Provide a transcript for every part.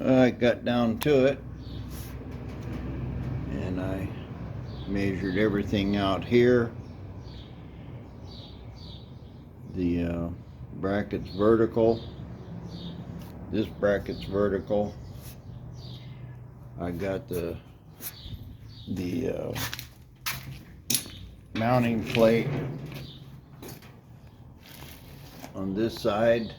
I got down to it and I measured everything out here. The bracket's vertical. This bracket's vertical. I got the mounting plate on this side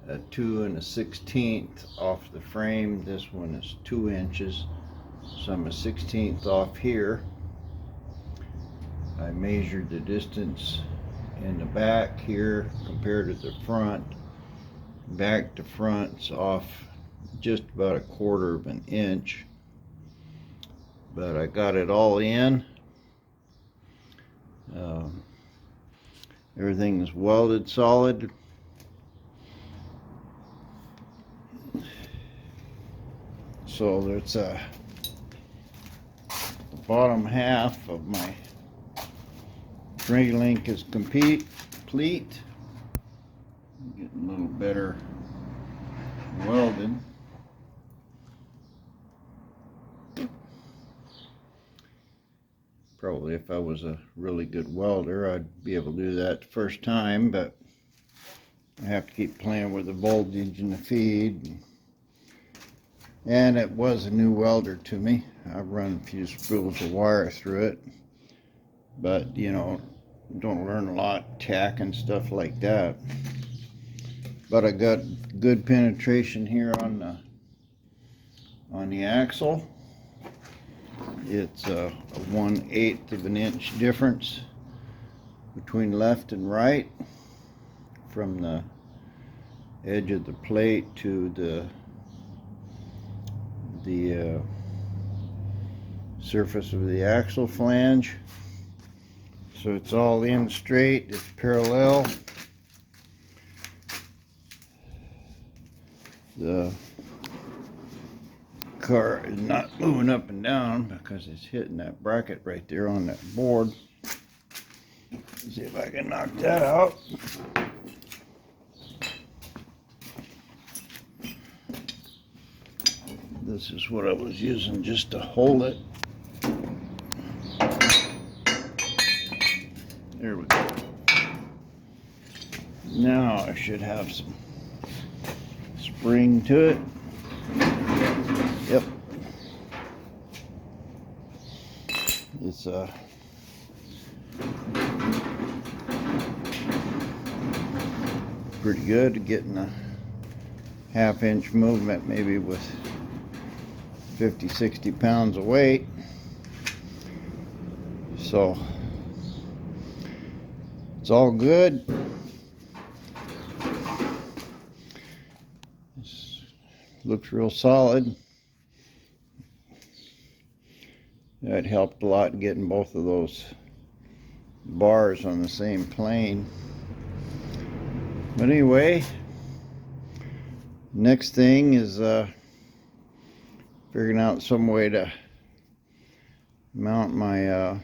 at 2 1/16 off the frame. This one is 2 inches, so I'm 1/16 off here. I measured the distance in the back here compared to the front. Back to front's off just about 1/4 of an inch, but I got it all in. Everything is welded solid. So there's the bottom half of my tray link is complete. Getting a little better welded. Probably if I was a really good welder, I'd be able to do that the first time, but I have to keep playing with the voltage and the feed. And it was a new welder to me. I've run a few spools of wire through it, but you know, don't learn a lot tack and stuff like that. But I got good penetration here on the axle. It's a 1/8 of an inch difference between left and right from the edge of the plate to the surface of the axle flange. So it's all in straight, it's parallel. The car is not moving up and down because it's hitting that bracket right there on that board. Let's see if I can knock that out. This is what I was using just to hold it. There we go. Now I should have some spring to it. Yep. It's pretty good, getting a 1/2 inch movement, maybe with 50-60 pounds of weight. So it's all good. This looks real solid. That helped a lot getting both of those bars on the same plane. But anyway, next thing is figuring out some way to mount my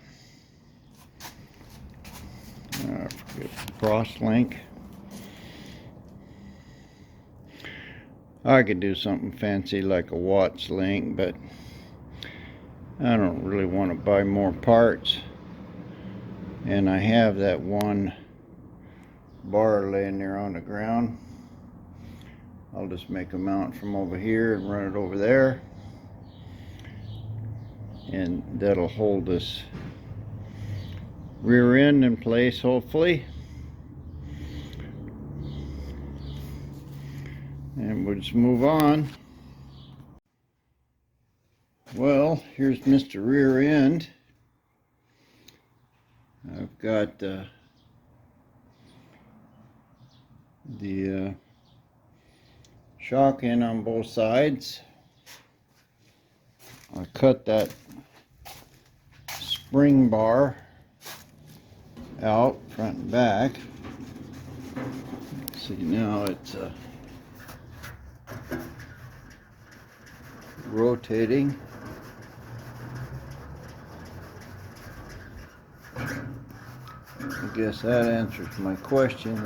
cross link. I could do something fancy like a Watts link, but I don't really want to buy more parts, and I have that one bar laying there on the ground. I'll just make a mount from over here and run it over there, and that'll hold this rear end in place, hopefully. And we'll just move on. Well, here's Mr. Rear End. I've got the shock in on both sides. I cut that spring bar out front and back. See, now it's rotating. I guess that answers my question.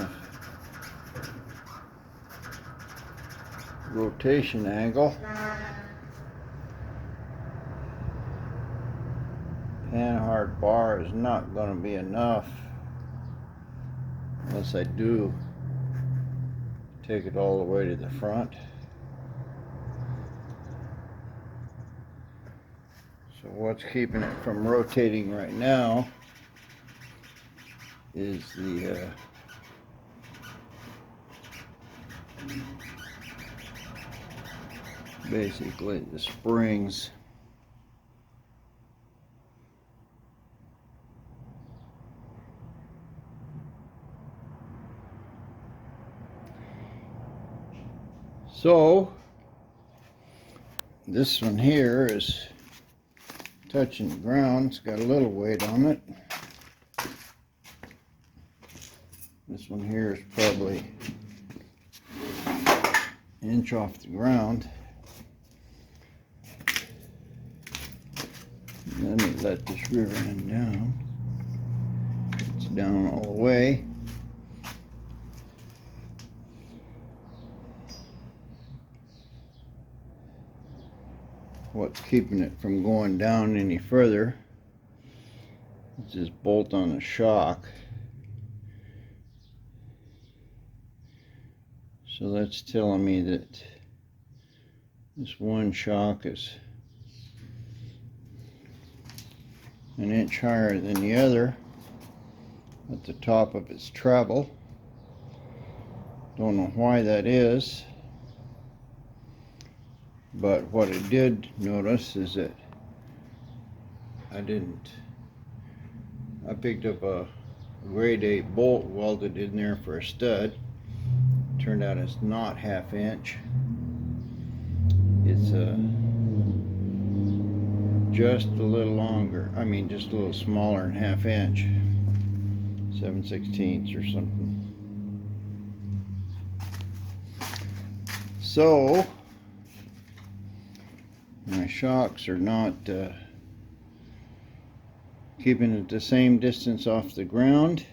rotation angle. Panhard bar is not going to be enough unless I do take it all the way to the front. So what's keeping it from rotating right now is the basically the springs. So this one here is touching the ground. It's got a little weight on it. This one here is probably an inch off the ground. Let me let this rear end down. It's down all the way. What's keeping it from going down any further is this bolt on the shock. So that's telling me that this one shock is an inch higher than the other at the top of its travel. Don't know why that is, but what I did notice is that I picked up a grade 8 bolt welded in there for a stud. Turned out it's not half inch. It's just a little longer. I mean, just a little smaller than half inch. 7/16 or something. So my shocks are not keeping it the same distance off the ground.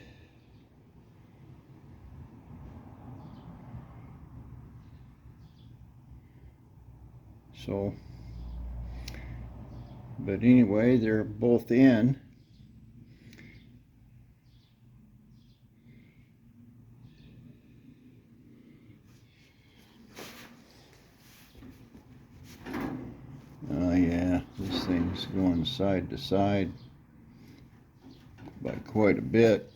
So, but anyway, they're both in. Oh yeah, this thing's going side to side by quite a bit.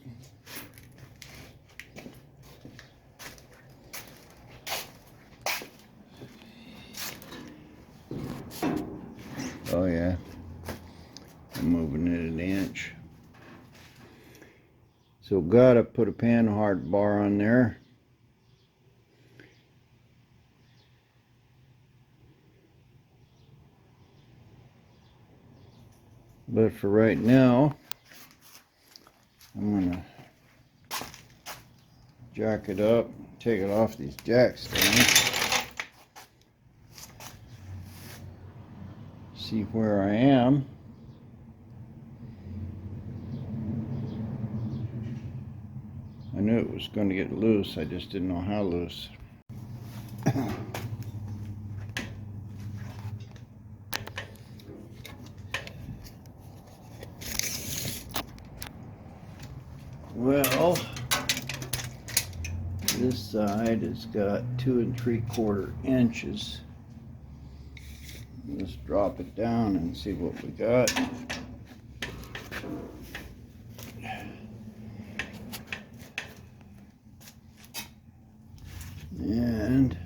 Oh yeah, I'm moving it an inch. So gotta put a panhard bar on there. But for right now, I'm gonna jack it up, take it off these jack stands. See where I am. I knew it was going to get loose, I just didn't know how loose. Well, this side has got 2 3/4 inches. Let's drop it down and see what we got. And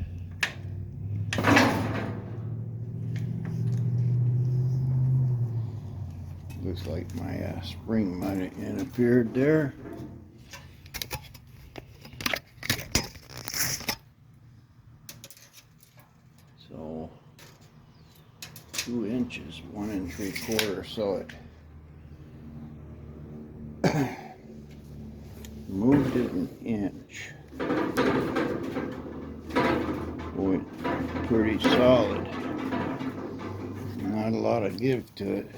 looks like my spring might have interfered there. So 2 inches, 1 3/4, so it moved it an inch. Boy, pretty solid. Not a lot of give to it.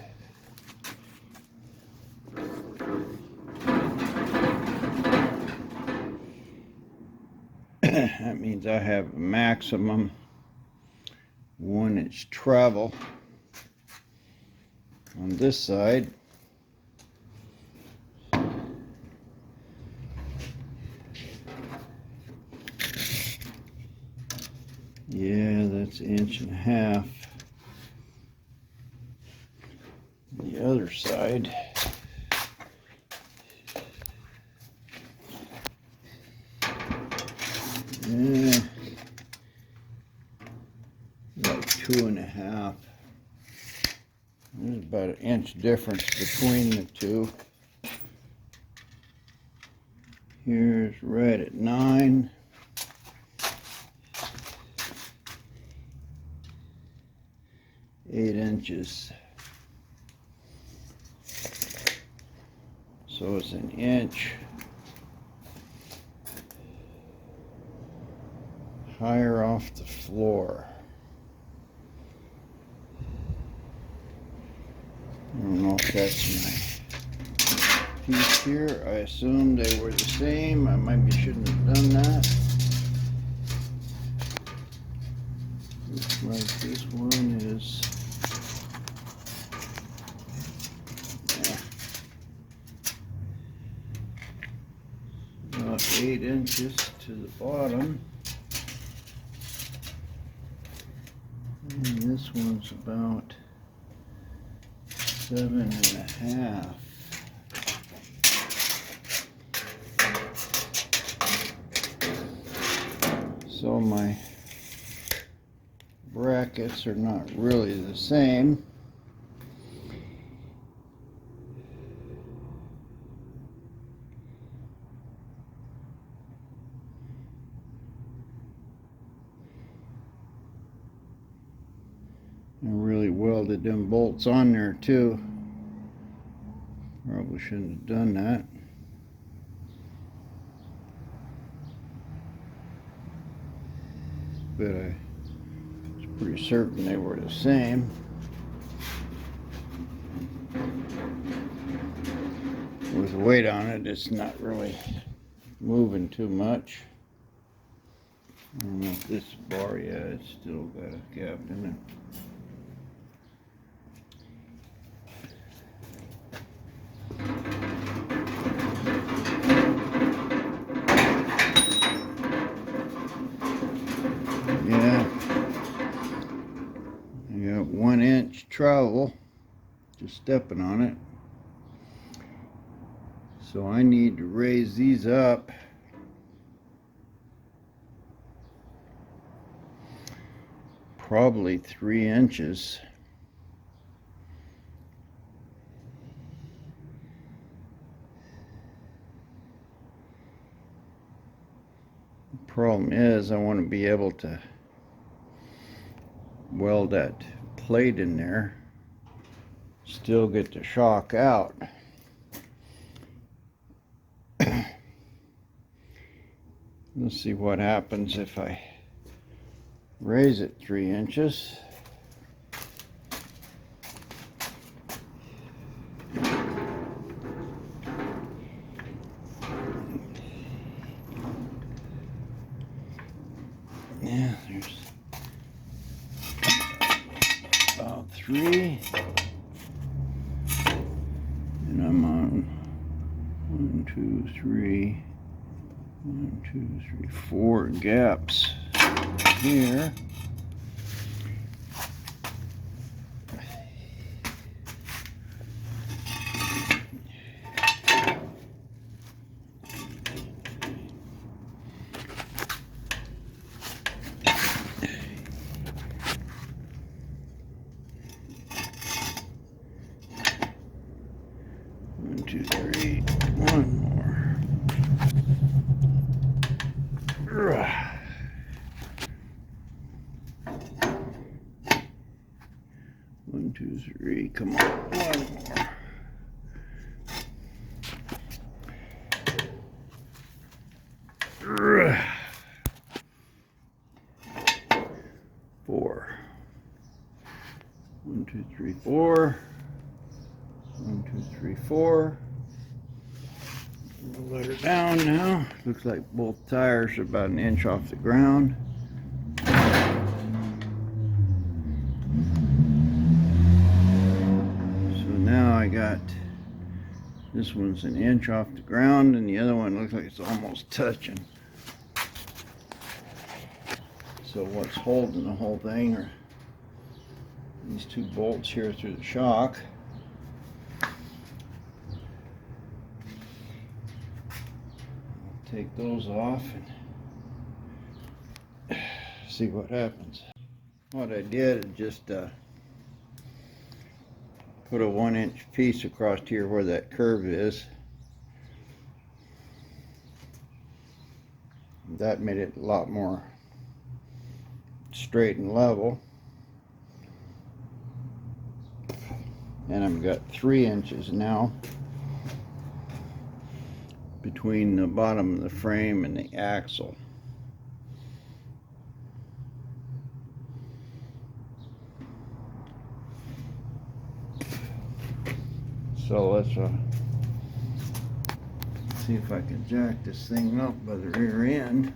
That means I have a maximum 1-inch travel on this side. Yeah, that's 1.5 inches. The other side. Yeah, like 2.5. There's about 1-inch difference between the two. Here's right at 9. Eight inches. So it's 1 inch higher off the floor. I don't know if that's my piece here. I assumed they were the same. I maybe shouldn't have done that. Looks like this one is, about 8 inches to the bottom. And this one's about 7.5. So my brackets are not really the same. I really welded them bolts on there too. Probably shouldn't have done that. But I was pretty certain they were the same. With the weight on it, it's not really moving too much. I don't know if this bar, yeah, it's still got a gap in it. Yeah, I got 1-inch travel, just stepping on it. So I need to raise these up probably 3 inches. The problem is I want to be able to weld that plate in there, still get the shock out. Let's see what happens if I raise it 3 inches. Yeah, there's about 3. And I'm on 1, 2, 3. 1, 2, 3, 4 gaps here. One, two, three, one more. 1, 2, 3, come on, one more. 4. 1, 2, 3, 4. 1, 2, 3, 4. We'll let her down now. Looks like both tires are about 1 inch off the ground. got, this one's an inch off the ground and the other one looks like it's almost touching. So what's holding the whole thing are these two bolts here through the shock. Take those off and see what happens. What I did is just put a 1-inch piece across here where that curve is. That made it a lot more straight and level. And I've got 3 inches now between the bottom of the frame and the axle. So let's see if I can jack this thing up by the rear end.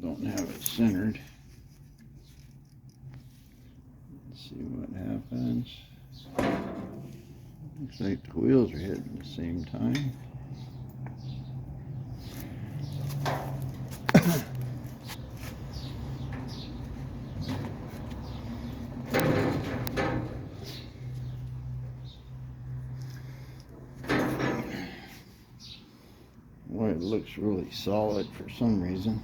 Don't have it centered. Let's see what happens. Looks like the wheels are hitting at the same time. Well, it looks really solid for some reason.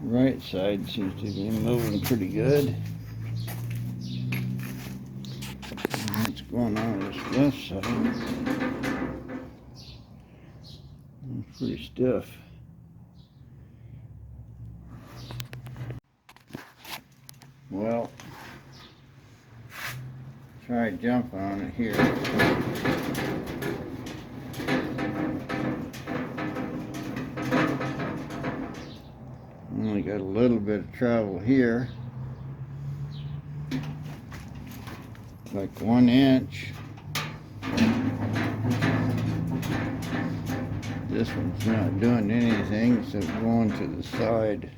Right side seems to be moving pretty good. What's going on with this left side? It's pretty stiff. Well, try jumping on it here. Only got a little bit of travel here, like 1 inch. This one's not doing anything except going to the side.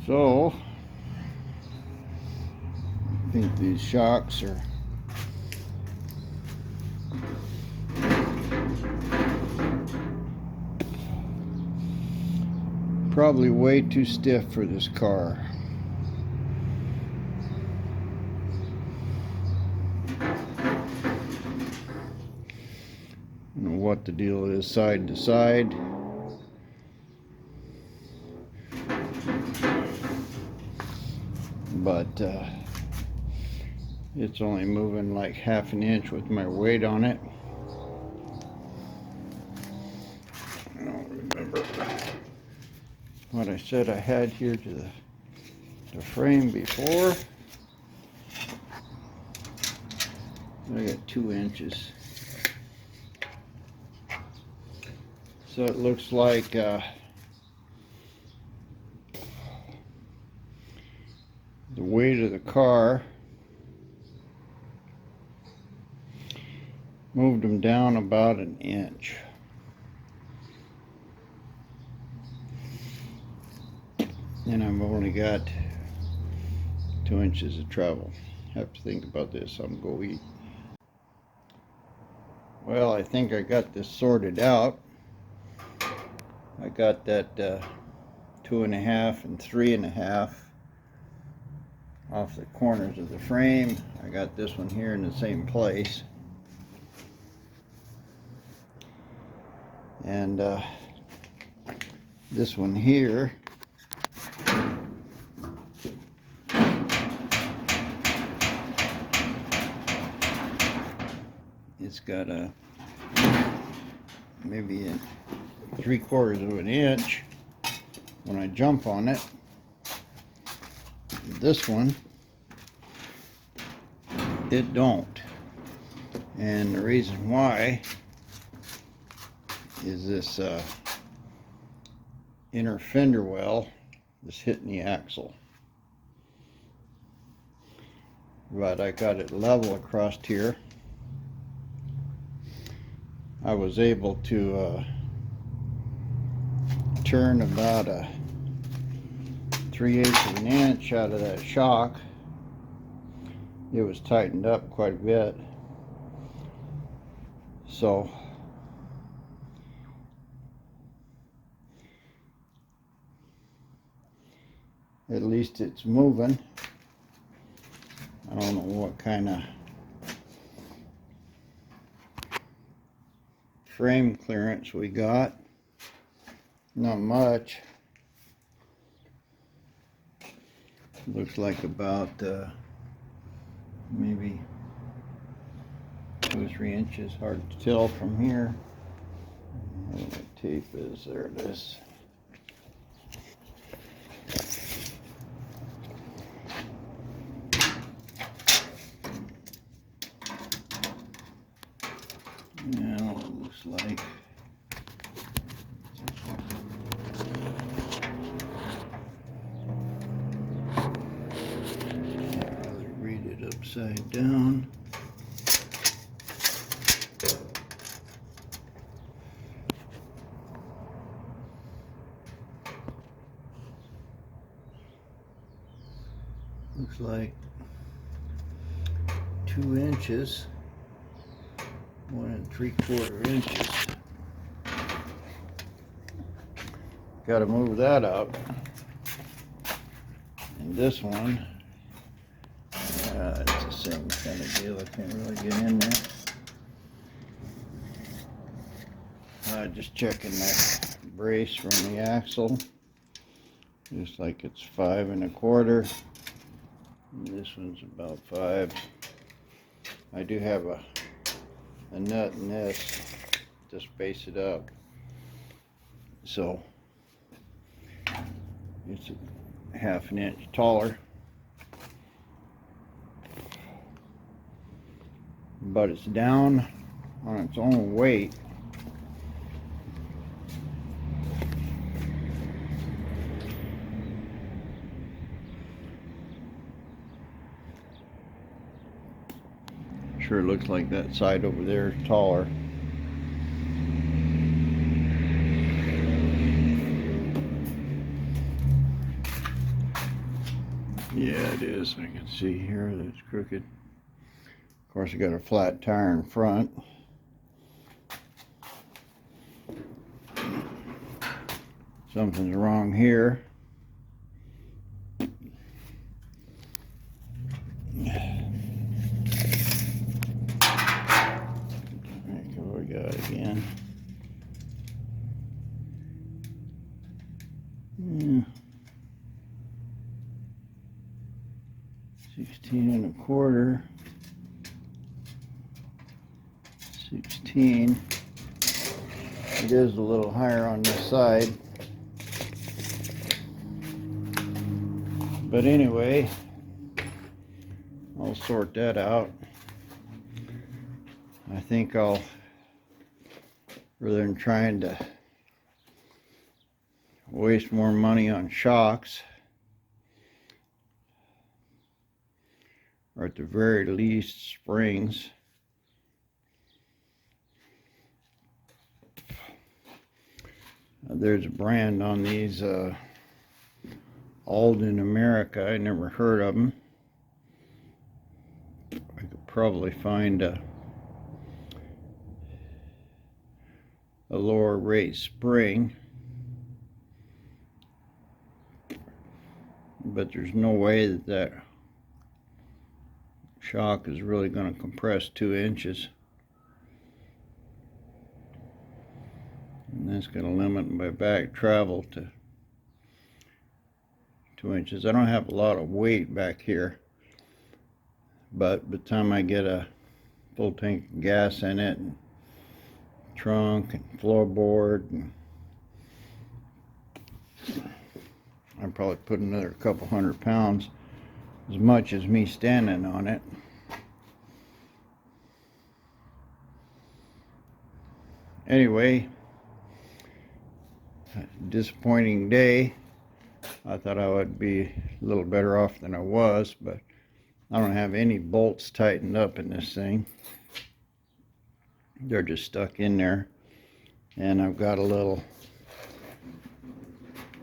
So I think these shocks are probably way too stiff for this car. I don't know what the deal is side to side. But it's only moving like 1/2 inch with my weight on it. I don't remember what I said I had here to the frame before. I got 2 inches. So it looks like the weight of the car moved them down about 1 inch. And I've only got 2 inches of travel. Have to think about this. I'm gonna go eat. Well, I think I got this sorted out. I got that 2.5 and 3.5 off the corners of the frame. I got this one here in the same place. And this one here it's got a maybe 3/4 of an inch when I jump on it. This one, it don't. And the reason why is this inner fender well is hitting the axle. But I got it level across here. I was able to turn about a 3/8 of an inch out of that shock. It was tightened up quite a bit. So at least it's moving. I don't know what kind of frame clearance we got. Not much. Looks like about maybe 2 or 3 inches. Hard to tell from here. Where the tape is, there it is. Now it looks like I'd rather read it upside down. Looks like 2 inches, 1 3/4 inches. Got to move that out. And this one, it's the same kind of deal. I can't really get in there. Just checking that brace from the axle. Looks like it's 5 1/4. This one's about 5. I do have a nut in this to space it up, so it's a 1/2 inch taller, but it's down on its own weight. Sure looks like that side over there is taller. Yeah, it is. I can see here that it's crooked. Of course, I got a flat tire in front. Something's wrong here. What we got again? Yeah. 16 1/4. 16. It is a little higher on this side. But anyway, I'll sort that out. I think I'll, rather than trying to waste more money on shocks, or at the very least springs, there's a brand on these Alden America. I never heard of them. I could probably find a lower rate spring, but there's no way that that shock is really going to compress 2 inches, and that's going to limit my back travel to 2 inches. I don't have a lot of weight back here, but by the time I get a full tank of gas in it and trunk and floorboard, and I'd probably put another couple 100 pounds, as much as me standing on it. Anyway, disappointing day. I thought I would be a little better off than I was, but I don't have any bolts tightened up in this thing. They're just stuck in there. And I've got a little,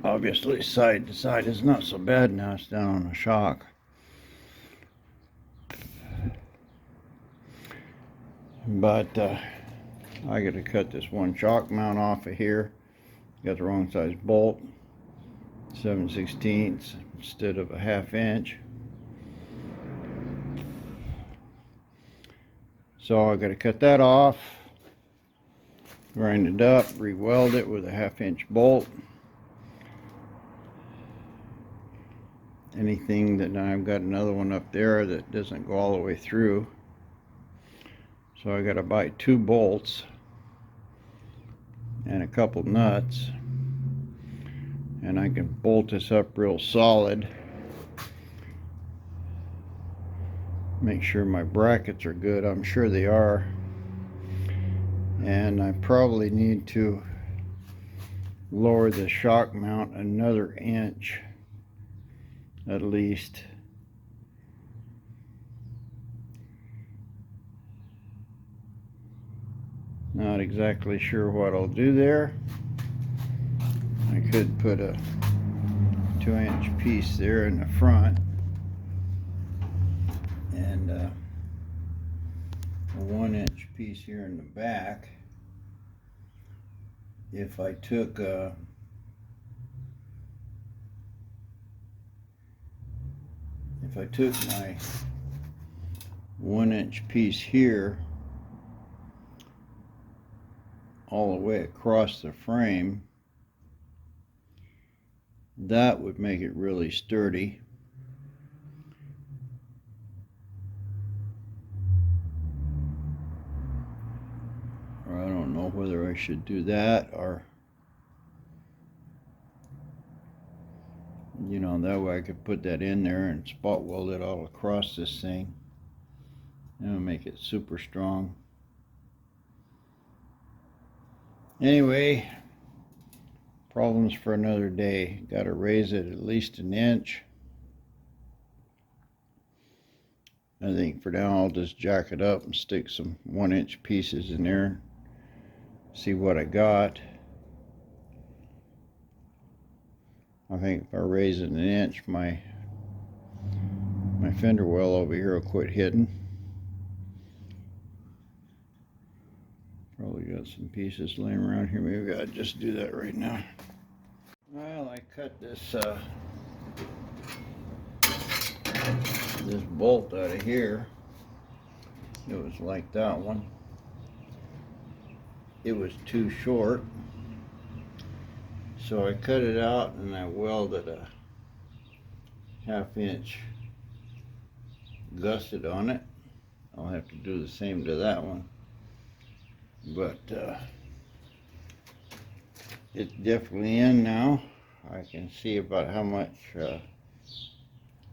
obviously side to side is not so bad now, it's down on the shock. But I got to cut this one shock mount off of here. Got the wrong size bolt, 7/16 instead of a 1/2 inch. So I got to cut that off, grind it up, re-weld it with a 1/2 inch bolt. Anything that I've got another one up there that doesn't go all the way through. So I got to buy 2 bolts and a couple nuts, and I can bolt this up real solid. Make sure my brackets are good. I'm sure they are. And I probably need to lower the shock mount another inch at least. Not exactly sure what I'll do there. I could put a 2-inch piece there in the front and a 1-inch piece here in the back. If I took my 1-inch piece here all the way across the frame, that would make it really sturdy. Or I don't know whether I should do that, or you know, that way I could put that in there and spot weld it all across this thing. That'll make it super strong. Anyway, problems for another day. Got to raise it at least an inch. I think for now I'll just jack it up and stick some 1-inch pieces in there. See what I got. I think if I raise it an inch, my fender well over here will quit hitting. Probably got some pieces laying around here. Maybe I'll just do that right now. Well, I cut this bolt out of here. It was like that one. It was too short. So I cut it out and I welded a 1/2 inch gusset on it. I'll have to do the same to that one. But it's definitely in now. I can see about how much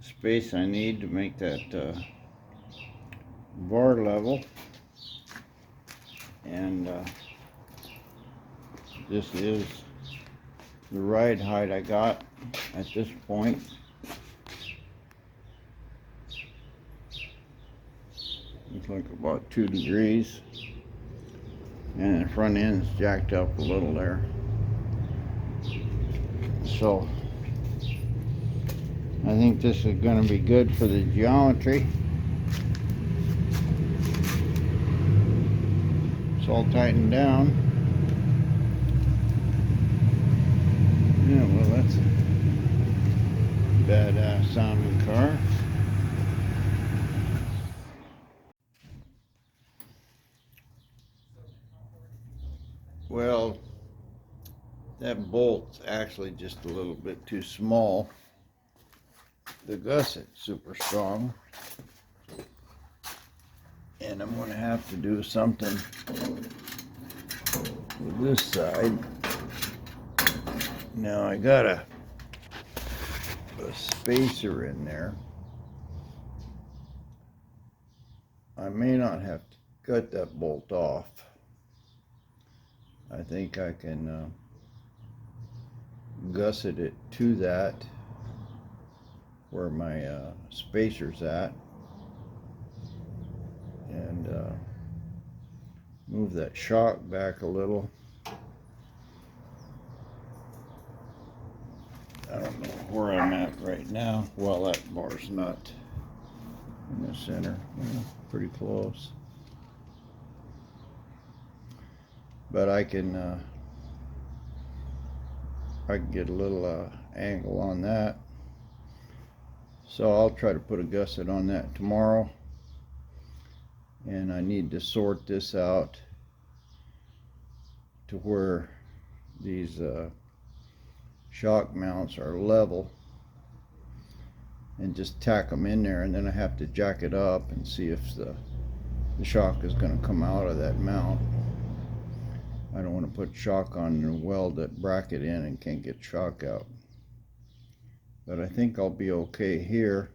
space I need to make that bar level. And this is the ride height I got at this point. It's like about 2 degrees. And the front end's jacked up a little there. So I think this is going to be good for the geometry. It's all tightened down. Yeah, well, that's a badass sounding car. Well, that bolt's actually just a little bit too small. The gusset's super strong. And I'm going to have to do something with this side. Now I got a spacer in there. I may not have to cut that bolt off. I think I can gusset it to that where my spacer's at, and move that shock back a little. I don't know where I'm at right now. Well, that bar's not in the center. Pretty close. But I can get a little angle on that. So I'll try to put a gusset on that tomorrow. And I need to sort this out to where these shock mounts are level, and just tack them in there, and then I have to jack it up and see if the shock is going to come out of that mount. I don't want to put shock on and weld that bracket in and can't get shock out. But I think I'll be okay here.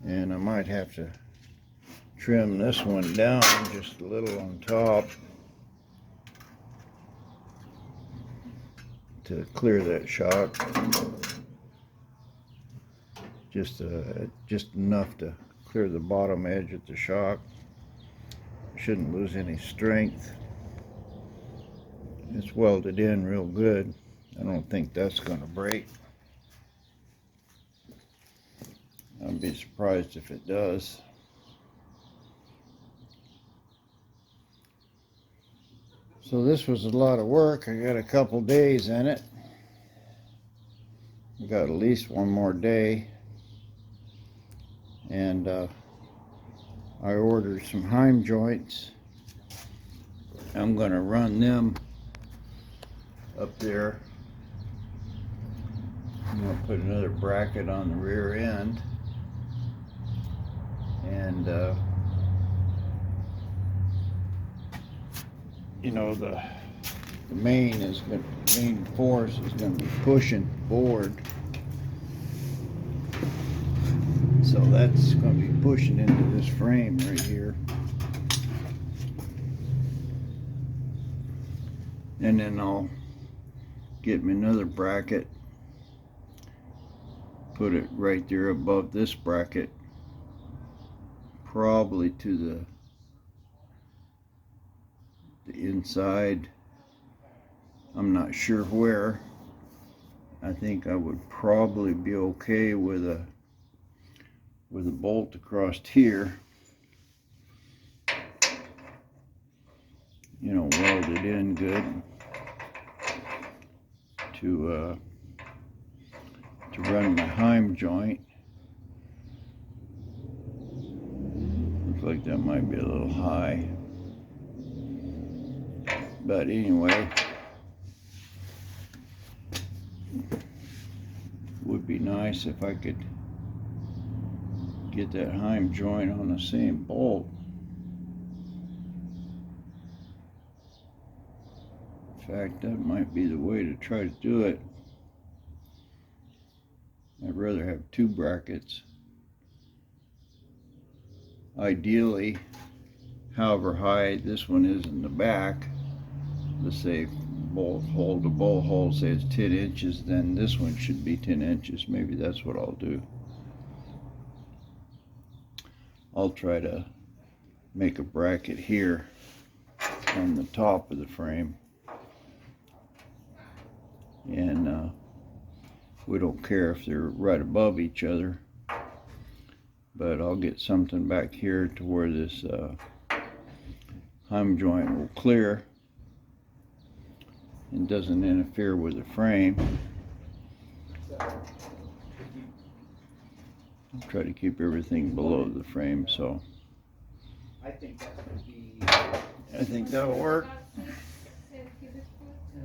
And I might have to trim this one down just a little on top to clear that shock. Just enough to clear the bottom edge of the shock. Shouldn't lose any strength. It's welded in real good. I don't think that's going to break. I'd be surprised if it does. So this was a lot of work. I got a couple days in it. I got at least one more day. And I ordered some heim joints. I'm going to run them up there. I'm going to put another bracket on the rear end. And you know, the main force is going to be pushing forward. So that's going to be pushing into this frame right here. And then I'll get me another bracket, put it right there above this bracket, probably to the inside. I'm not sure where. I think I would probably be okay with a bolt across here, you know, welded in good to run my heim joint. Looks like that might be a little high, but anyway, would be nice if I could get that heim joint on the same bolt. In fact, that might be the way to try to do it. I'd rather have two brackets. Ideally, however high this one is in the back, let's say bolt hole to bolt hole, say it's 10 inches, then this one should be 10 inches. Maybe that's what I'll do. I'll try to make a bracket here on the top of the frame, and we don't care if they're right above each other, but I'll get something back here to where this heim joint will clear and doesn't interfere with the frame. Try to keep everything below the frame, so I think that'll work.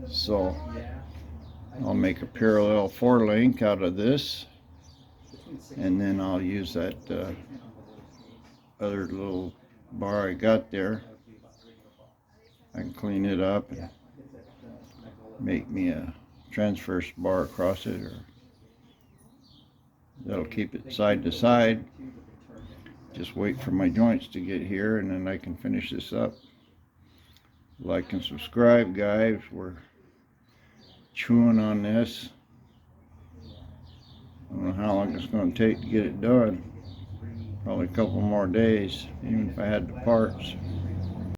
So I'll make a parallel 4-link out of this, and then I'll use that other little bar I got there I can clean it up and make me a transverse bar across it, or that'll keep it side to side. Just wait for my joints to get here and then I can finish this up. Like and subscribe, guys. We're chewing on this. I don't know how long it's going to take to get it done. Probably a couple more days, even if I had the parts.